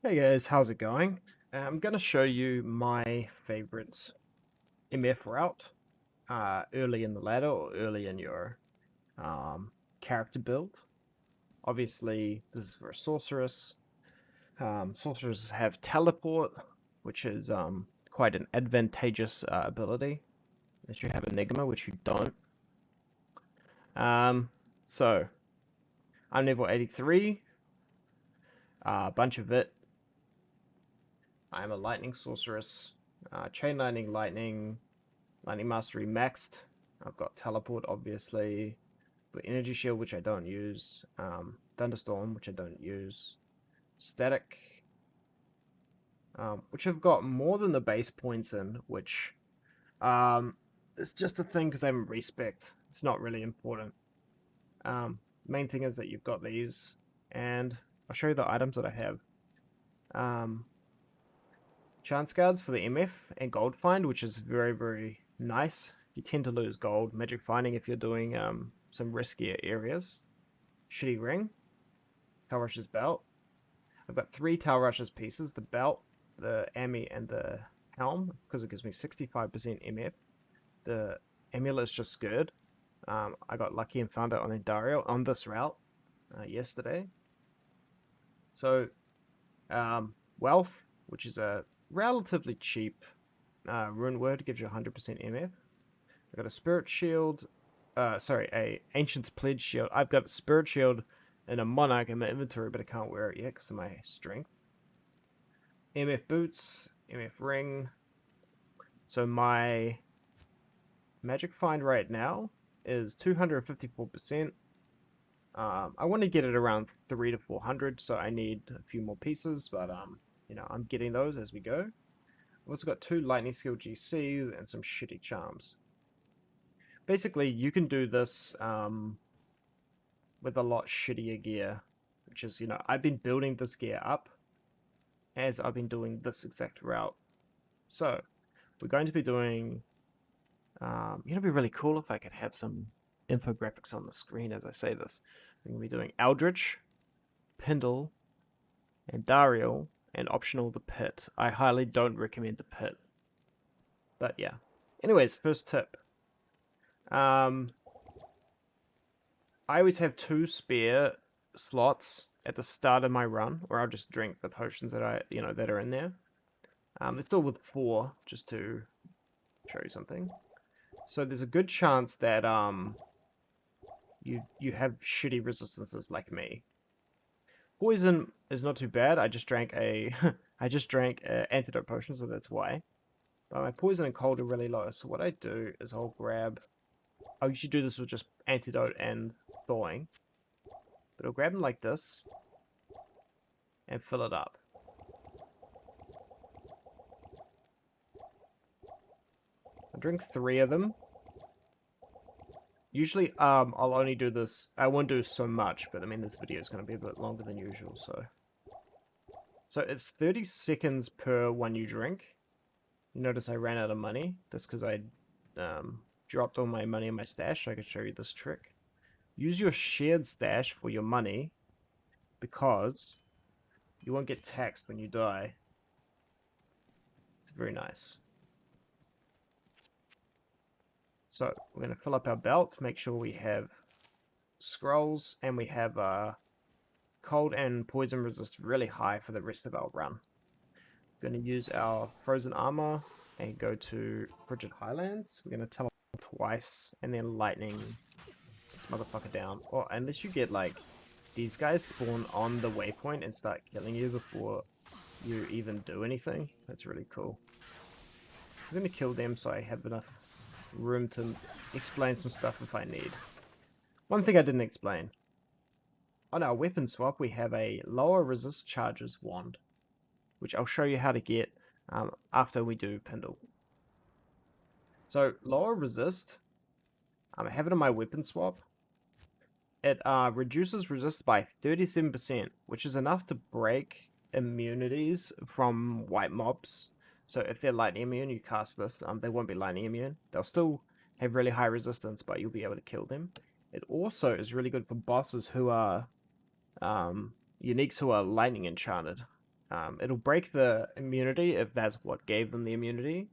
Hey guys, how's it going? I'm going to show you my favorite MF route early in the ladder or early in your um, character build. Obviously, this is for a sorceress. Sorceresses have teleport, which is quite an advantageous ability, unless you have Enigma, which you don't. Um, so, I'm level 83, a bunch of it. I'm a lightning sorceress, chain lightning, Lightning Mastery maxed. I've got Teleport, obviously. But Energy Shield, which I don't use. Thunderstorm, which I don't use. Static, which I've got more than the base points in, which it's just a thing because I'm respect. It's not really important. Main thing is that you've got these, and I'll show you the items that I have. Um, Chance Guards for the MF and Gold Find, which is very, very nice. You tend to lose gold. Magic Finding if you're doing some riskier areas. Shitty Ring. Tail Rush's Belt. I've got 3 Tail Rush's pieces. The belt, the Ami, and the helm, because it gives me 65% MF. The amulet's just good. I got lucky and found it on Endario on this route yesterday. So, Wealth, which is a relatively cheap rune word, gives you 100% MF. I got a Spirit Shield, a Ancient's Pledge Shield. I've got a Spirit Shield and a Monarch in my inventory, but I can't wear it yet because of my strength. MF Boots, MF Ring. So my Magic Find right now is 254%. I want to get it around 3 to 400, so I need a few more pieces, but I'm getting those as we go. I've also got 2 Lightning Skill GCs and some shitty charms. Basically, you can do this with a lot shittier gear, which is, I've been building this gear up as I've been doing this exact route. So, we're going to be doing, it'd be really cool if I could have some infographics on the screen as I say this. We're going to be doing Eldritch, Pindle, and Dario, and optional the Pit. I highly don't recommend the Pit. But yeah. Anyways, first tip. I always have 2 spare slots at the start of my run, or I'll just drink the potions that that are in there. They're filled with 4, just to show you something. So there's a good chance that you have shitty resistances like me. Poison is not too bad. I just drank a antidote potion, so that's why. But my poison and cold are really low. So what I do is I'll usually do this with just antidote and thawing. But I'll grab them like this and fill it up. I drink 3 of them. Usually, I'll only do this. I won't do so much, but I mean, this video is going to be a bit longer than usual, so. So it's 30 seconds per one you drink. You notice I ran out of money. That's because I dropped all my money in my stash. So I could show you this trick. Use your shared stash for your money because you won't get taxed when you die. It's very nice. So we're going to fill up our belt, make sure we have scrolls, and we have cold and poison resist really high for the rest of our run. We're going to use our frozen armor and go to Frigid Highlands. We're going to teleport twice and then lightning this motherfucker down. Or unless you get like these guys spawn on the waypoint and start killing you before you even do anything. That's really cool. I'm going to kill them so I have enough room to explain some stuff if I need. One thing I didn't explain. On our weapon swap, we have a lower resist charges wand, which I'll show you how to get after we do Pindle. So, lower resist, I have it on my weapon swap. It reduces resist by 37%, which is enough to break immunities from white mobs. So if they're lightning immune, you cast this, they won't be lightning immune. They'll still have really high resistance, but you'll be able to kill them. It also is really good for bosses who are uniques who are lightning enchanted. It'll break the immunity if that's what gave them the immunity,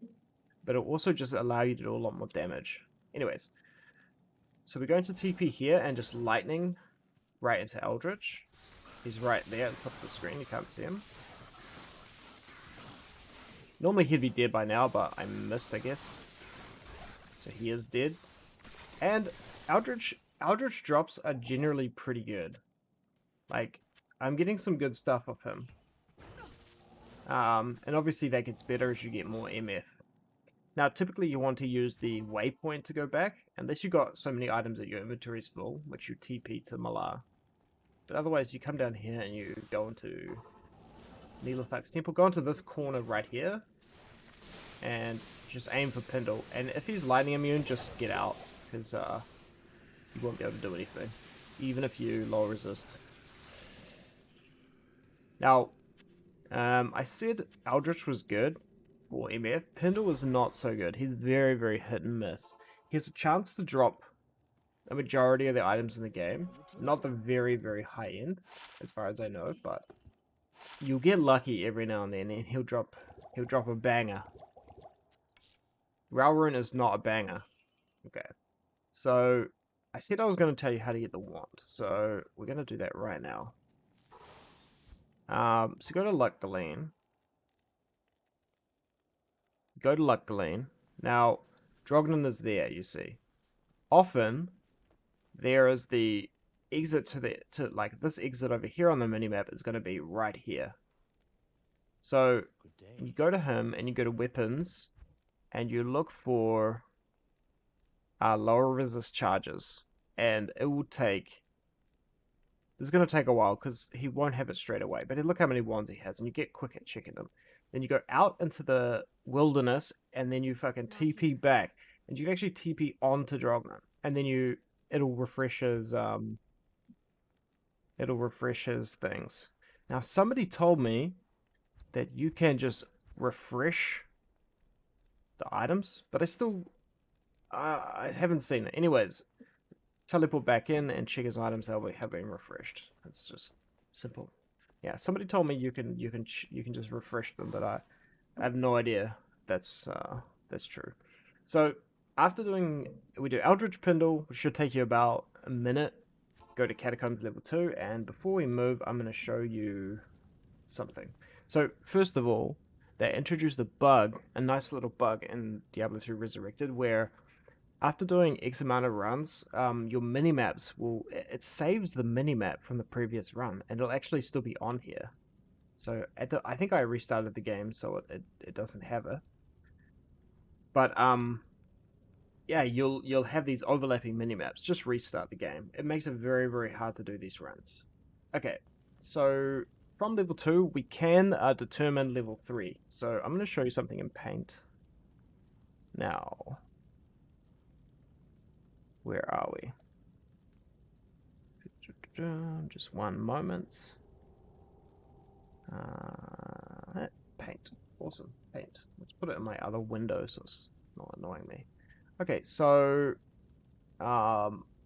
but it'll also just allow you to do a lot more damage. Anyways, so we're going to TP here and just lightning right into Eldritch. He's right there at the top of the screen, you can't see him. Normally he'd be dead by now, but I missed, I guess. So he is dead. And Eldritch drops are generally pretty good. Like, I'm getting some good stuff off him. And obviously that gets better as you get more MF. Now, typically you want to use the waypoint to go back, unless you've got so many items that your inventory is full, which you TP to Malar. But otherwise, you come down here and you go into Nilithak's Temple. Go into this corner right here, and just aim for Pindle. And if he's lightning immune, just get out, because you won't be able to do anything, even if you low resist. Now, I said Eldritch was good for MF. Pindle is not so good. He's very, very hit and miss. He has a chance to drop a majority of the items in the game. Not the very, very high end, as far as I know, but you'll get lucky every now and then, and he'll drop a banger. Ralrune is not a banger. Okay. So, I said I was going to tell you how to get the wand, so we're going to do that right now. So go to Luck Galeen. Go to Luck Galeen. Now, Drognan is there, you see. Often, there is the exit to like this exit over here on the minimap is going to be right here. So, you go to him and you go to weapons and you look for lower resist charges, and it will take. This is going to take a while because he won't have it straight away. But look how many wands he has, and you get quick at checking them. Then you go out into the wilderness, and then you fucking TP back, and you can actually TP onto Drognan, and then it'll refresh his things. Now somebody told me that you can just refresh the items, but I haven't seen it. Anyways, teleport back in and check his items that have been refreshed. It's just simple. Yeah, somebody told me you can just refresh them, but I have no idea that's true. So after we do Eldritch Pindle, which should take you about a minute. Go to Catacombs level 2, and before we move, I'm going to show you something. So first of all, they introduced a nice little bug in Diablo 2 Resurrected, where after doing X amount of runs, your minimaps it saves the minimap from the previous run, and it'll actually still be on here. So I think I restarted the game, so it doesn't have it. But yeah, you'll have these overlapping minimaps. Just restart the game. It makes it very, very hard to do these runs. Okay, so from level 2, we can determine level 3. So I'm going to show you something in Paint. Now, where are we? Just one moment. Paint. Awesome. Paint. Let's put it in my other window so it's not annoying me. Okay, so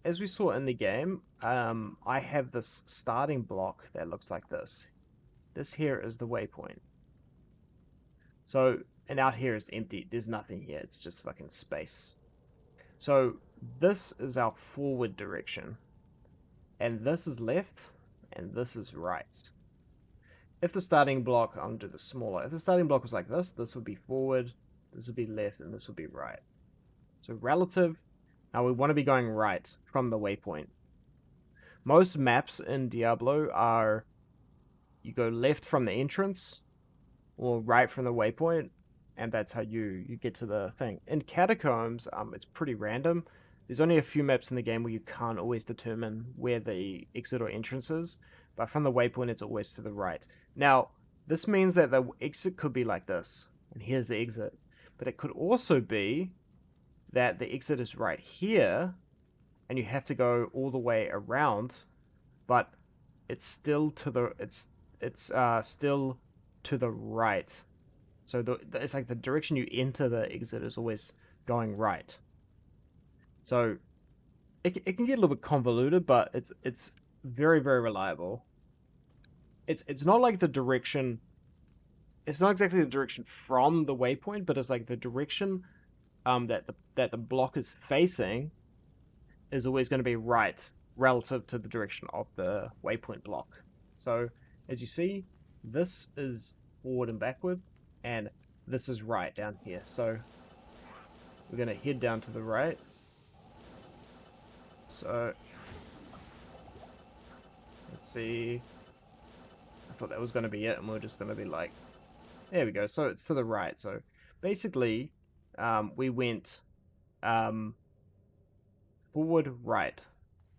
as we saw in the game, I have this starting block that looks like this. This here is the waypoint. So, and out here is empty. There's nothing here. It's just fucking space. So this is our forward direction. And this is left, and this is right. If the starting block, I'm going to do the smaller. If the starting block was like this would be forward, this would be left, and this would be right. So relative, now we want to be going right from the waypoint. Most maps in Diablo are, you go left from the entrance, or right from the waypoint, and that's how you get to the thing. In Catacombs, it's pretty random. There's only a few maps in the game where you can't always determine where the exit or entrance is, but from the waypoint, it's always to the right. Now, this means that the exit could be like this, and here's the exit. But it could also be that the exit is right here, and you have to go all the way around, but it's still to the still to the right. So it's like the direction you enter the exit is always going right. So it can get a little bit convoluted, but it's very, very reliable. It's not like the direction it's not exactly the direction from the waypoint, but it's like the direction that the block is facing is always going to be right relative to the direction of the waypoint block. So as you see, this is forward and backward, and this is right down here. So we're going to head down to the right. So let's see. I thought that was going to be it, and we're just going to be like, there we go. So it's to the right. So basically, we went forward, right,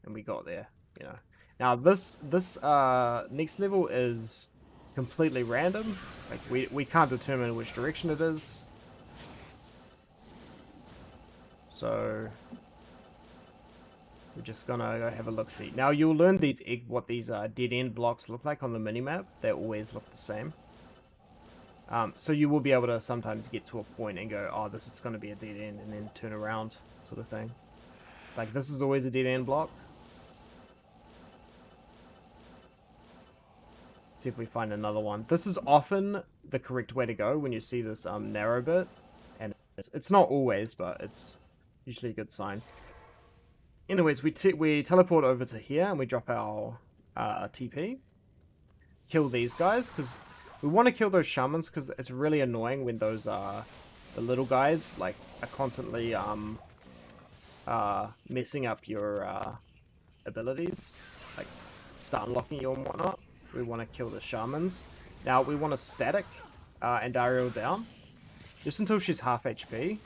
and we got there. You know. Now this next level is completely random. Like we can't determine which direction it is. So we're just gonna go have a look see. Now you'll learn what these dead end blocks look like on the minimap. They always look the same. So you will be able to sometimes get to a point and go, oh, this is going to be a dead end, and then turn around, sort of thing. Like this is always a dead end block. See if we find another one. This is often the correct way to go when you see this narrow bit, and it's not always, but it's usually a good sign. Anyways, we teleport over to here and we drop our TP. Kill these guys because we want to kill those shamans because it's really annoying when those the little guys like are constantly messing up your abilities, like start unlocking you and whatnot. We want to kill the shamans. Now we want to static Andariel down just until she's half HP.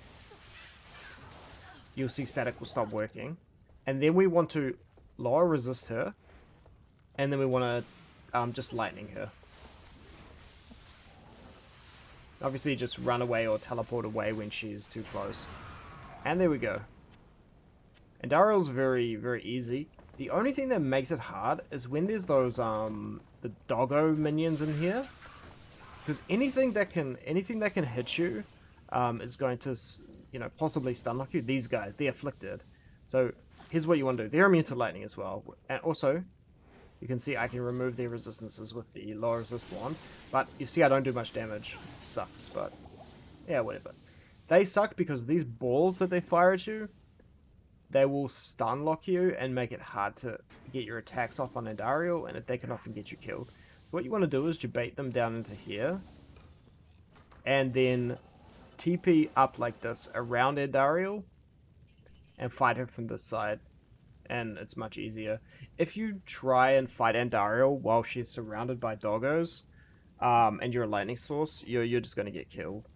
You'll see static will stop working, and then we want to lower resist her, and then we want to just lightning her. Obviously, just run away or teleport away when she's too close. And there we go. And Andariel's very, very easy. The only thing that makes it hard is when there's those the doggo minions in here, because anything that can hit you is going to, you know, possibly stun lock you. These guys, they're afflicted. So here's what you want to do. They're immune to lightning as well, and also you can see I can remove their resistances with the low resist wand. But you see I don't do much damage. It sucks, but yeah, whatever. They suck because these balls that they fire at you, they will stun lock you and make it hard to get your attacks off on Andariel, and they can often get you killed. What you want to do is debate them down into here, and then TP up like this around Andariel, and fight her from this side, and it's much easier. If you try and fight Andariel while she's surrounded by doggos, and you're a lightning source, you're just going to get killed.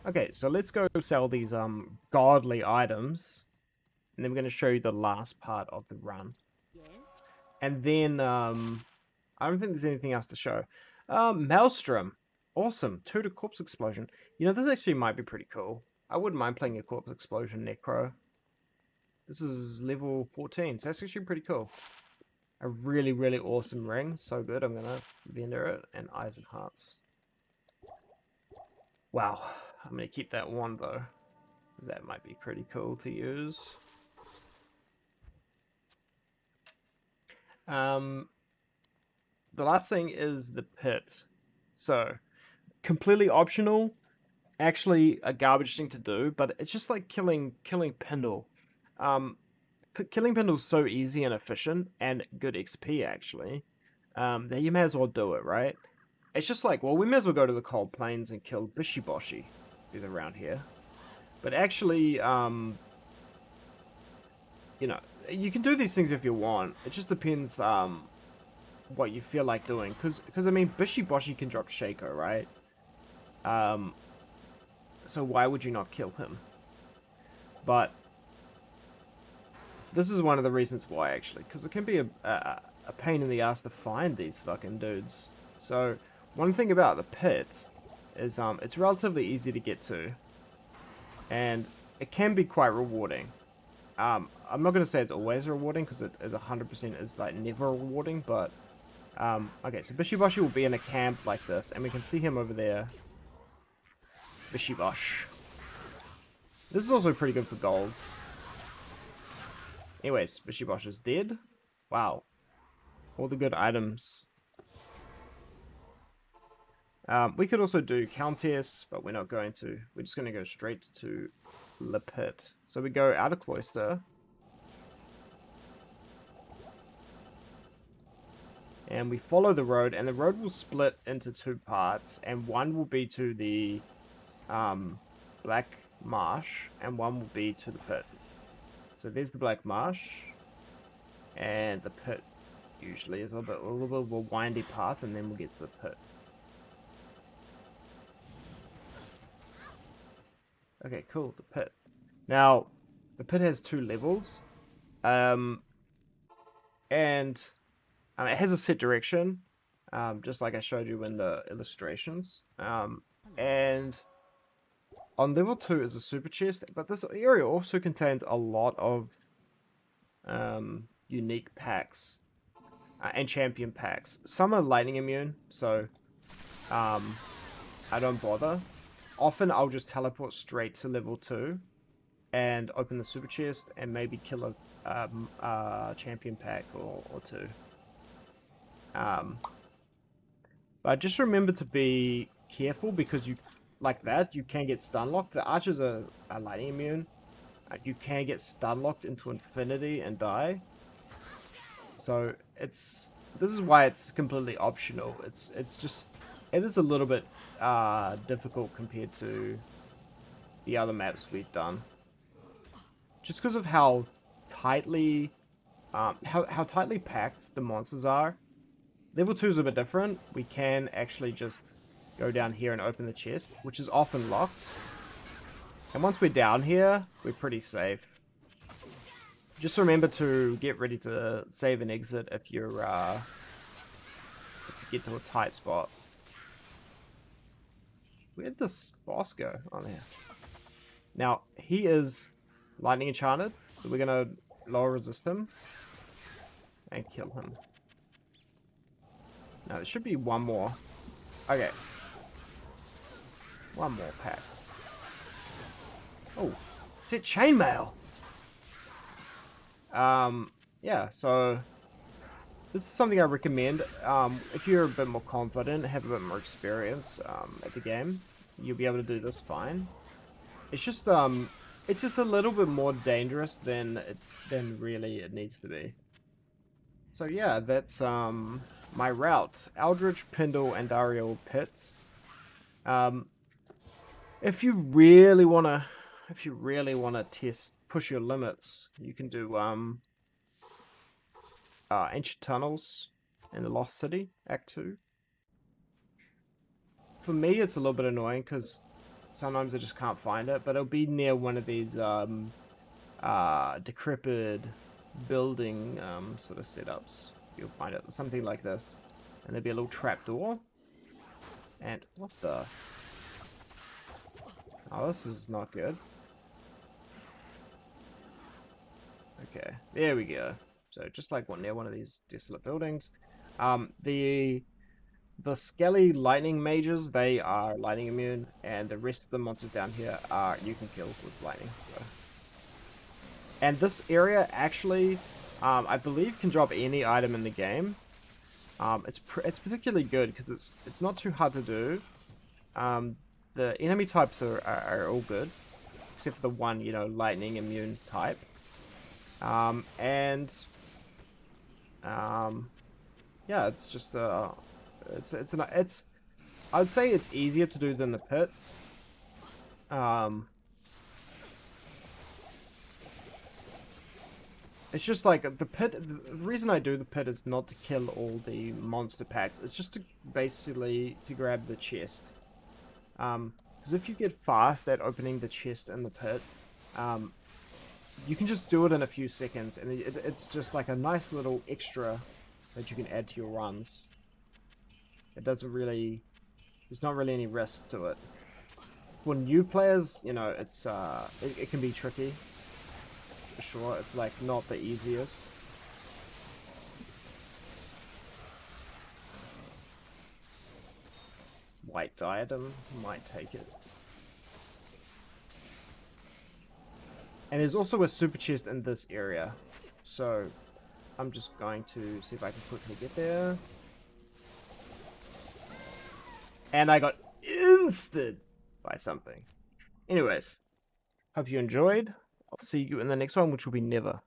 Okay, so let's go sell these godly items, and then we're going to show you the last part of the run. Yes. And then I don't think there's anything else to show. Maelstrom, awesome. 2 to corpse explosion. You know, this actually might be pretty cool. I wouldn't mind playing a corpse explosion necro. This is level 14, so that's actually pretty cool. A really, really awesome ring. So good. I'm going to vendor it. And eyes and hearts. Wow. I'm going to keep that one, though. That might be pretty cool to use. The last thing is the pit. So, completely optional. Actually, a garbage thing to do, but it's just like killing Pindle. Killing Pindle's so easy and efficient, and good XP, actually, that you may as well do it, right? It's just like, well, we may as well go to the Cold Plains and kill Bishiboshi, who's around here. But actually, you know, you can do these things if you want. It just depends what you feel like doing. Because I mean, Bishiboshi can drop Shaco, right? So why would you not kill him? But this is one of the reasons why, actually. Because it can be a pain in the ass to find these fucking dudes. So one thing about the pit is it's relatively easy to get to. And it can be quite rewarding. I'm not going to say it's always rewarding, because it 100% is like never rewarding, but okay, so Bishiboshi will be in a camp like this, and we can see him over there. Bishibosh. This is also pretty good for gold. Anyways, Bishibosh is dead. Wow. All the good items. We could also do countess, but we're not going to. We're just going to go straight to the pit. So we go out of cloister. And we follow the road, and the road will split into two parts, and one will be to the Black Marsh, and one will be to the pit. So there's the Black Marsh, and the pit usually is a little bit of a windy path, and then we'll get to the pit. Okay, cool, the pit. Now, the pit has 2 levels, and it has a set direction, just like I showed you in the illustrations. And on level 2 is a super chest, but this area also contains a lot of unique packs and champion packs. Some are lightning immune, so I don't bother. Often I'll just teleport straight to level 2 and open the super chest and maybe kill a champion pack or 2. But just remember to be careful, because you, like that, you can get stun locked. The archers are lightning immune. You can get stun locked into infinity and die. So this is why it's completely optional. It is a little bit difficult compared to the other maps we've done, just because of how tightly tightly packed the monsters are. Level 2 is a bit different. We can actually just go down here and open the chest, which is often locked. And once we're down here, we're pretty safe. Just remember to get ready to save and exit if you get to a tight spot. Where'd this boss go? Oh, there. Now, he is lightning enchanted, so we're going to lower resist him and kill him. Now, there should be one more. Okay. One more pack. Oh, set chainmail. Yeah, so this is something I recommend. If you're a bit more confident, have a bit more experience at the game, you'll be able to do this fine. It's just a little bit more dangerous than really it needs to be. So yeah, that's my route: Eldritch, Pindle, and Dario Pit. If you really wanna push your limits, you can do Ancient Tunnels in the Lost City, Act 2. For me, it's a little bit annoying because sometimes I just can't find it, but it'll be near one of these decrepit building sort of setups. You'll find it, something like this, and there'll be a little trap door. And what the? Oh, this is not good. Okay, there we go. So just like near one of these desolate buildings. The Skelly lightning mages, they are lightning immune, and the rest of the monsters down here are you can kill with lightning. So, and this area actually, I believe, can drop any item in the game. It's particularly good because it's not too hard to do. The enemy types are all good, except for the one, lightning immune type. Yeah, it's just I would say it's easier to do than the pit. It's just like the pit. The reason I do the pit is not to kill all the monster packs. It's just to basically to grab the chest. Because if you get fast at opening the chest in the pit, you can just do it in a few seconds, and it's just like a nice little extra that you can add to your runs. It doesn't really, there's not really any risk to it. For new players, it's it can be tricky. For sure, it's like not the easiest. White diadem, might take it. And there's also a super chest in this area. So I'm just going to see if I can quickly get there. And I got insted by something. Anyways, hope you enjoyed. I'll see you in the next one, which will be never.